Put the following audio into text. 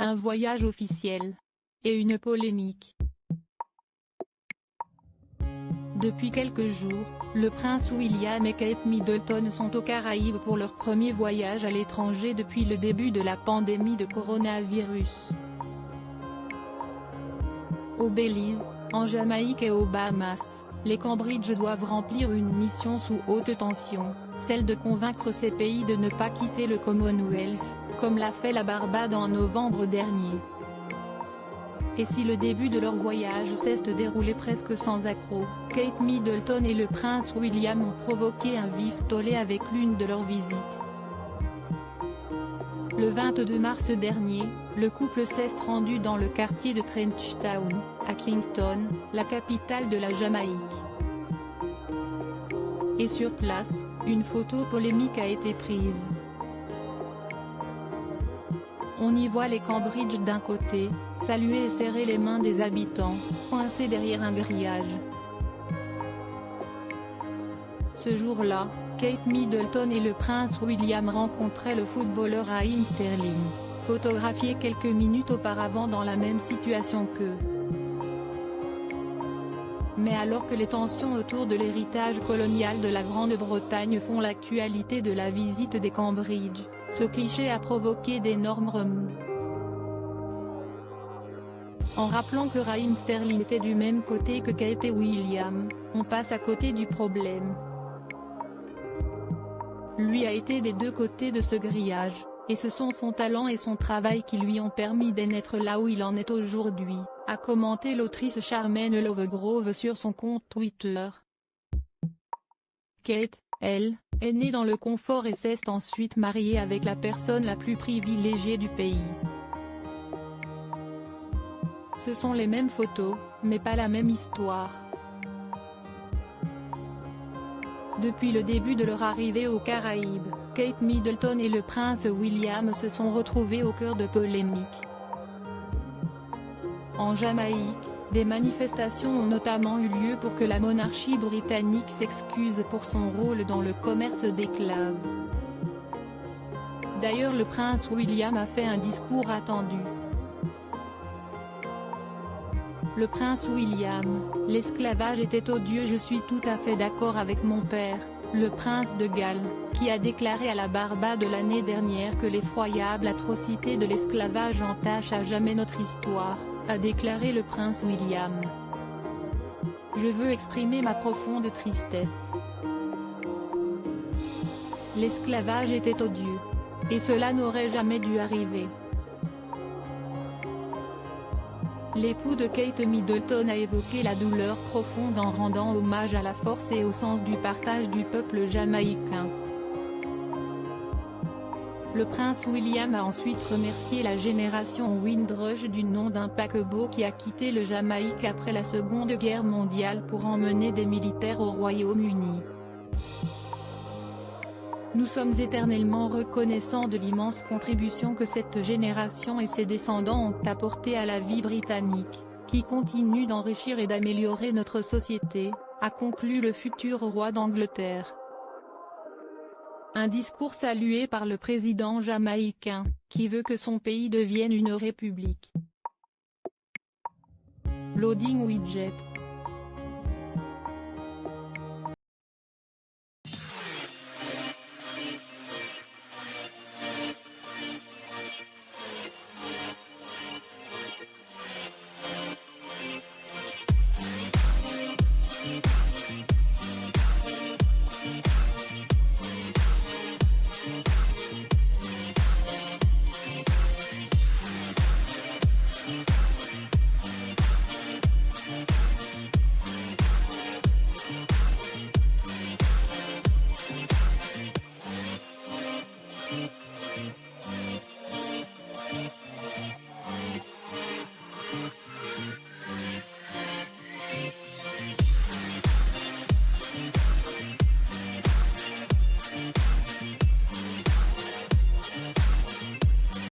un voyage officiel. Et une polémique. Depuis quelques jours, le prince William et Kate Middleton sont aux Caraïbes pour leur premier voyage à l'étranger depuis le début de la pandémie de coronavirus. Au Belize, en Jamaïque et aux Bahamas, les Cambridge doivent remplir une mission sous haute tension, celle de convaincre ces pays de ne pas quitter le Commonwealth, comme l'a fait la Barbade en novembre dernier. Et si le début de leur voyage s'est déroulé presque sans accroc, Kate Middleton et le prince William ont provoqué un vif tollé avec l'une de leurs visites. Le 22 mars dernier, le couple s'est rendu dans le quartier de Trenchtown, à Kingston, la capitale de la Jamaïque. Et sur place, une photo polémique a été prise. On y voit les Cambridge d'un côté, saluer et serrer les mains des habitants, coincés derrière un grillage. Ce jour-là, Kate Middleton et le prince William rencontraient le footballeur Raheem Sterling, photographié quelques minutes auparavant dans la même situation qu'eux. Mais alors que les tensions autour de l'héritage colonial de la Grande-Bretagne font l'actualité de la visite des Cambridge, ce cliché a provoqué d'énormes remous. En rappelant que Raheem Sterling était du même côté que Kate et William, on passe à côté du problème. Lui a été des deux côtés de ce grillage, et ce sont son talent et son travail qui lui ont permis d'en être là où il en est aujourd'hui, a commenté l'autrice Charmaine Lovegrove sur son compte Twitter. Kate, elle, est née dans le confort et s'est ensuite mariée avec la personne la plus privilégiée du pays. Ce sont les mêmes photos, mais pas la même histoire. Depuis le début de leur arrivée aux Caraïbes, Kate Middleton et le prince William se sont retrouvés au cœur de polémiques. En Jamaïque, des manifestations ont notamment eu lieu pour que la monarchie britannique s'excuse pour son rôle dans le commerce d'esclaves. D'ailleurs, le prince William a fait un discours attendu. Le prince William: l'esclavage était odieux. Je suis tout à fait d'accord avec mon père, le prince de Galles, qui a déclaré à la Barbade l'année dernière que l'effroyable atrocité de l'esclavage entache à jamais notre histoire, a déclaré le prince William. Je veux exprimer ma profonde tristesse. L'esclavage était odieux. Et cela n'aurait jamais dû arriver. L'époux de Kate Middleton a évoqué la douleur profonde en rendant hommage à la force et au sens du partage du peuple jamaïcain. Le prince William a ensuite remercié la génération Windrush du nom d'un paquebot qui a quitté le Jamaïque après la Seconde Guerre mondiale pour emmener des militaires au Royaume-Uni. Nous sommes éternellement reconnaissants de l'immense contribution que cette génération et ses descendants ont apportée à la vie britannique, qui continue d'enrichir et d'améliorer notre société, a conclu le futur roi d'Angleterre. Un discours salué par le président jamaïcain, qui veut que son pays devienne une république. Loading widget.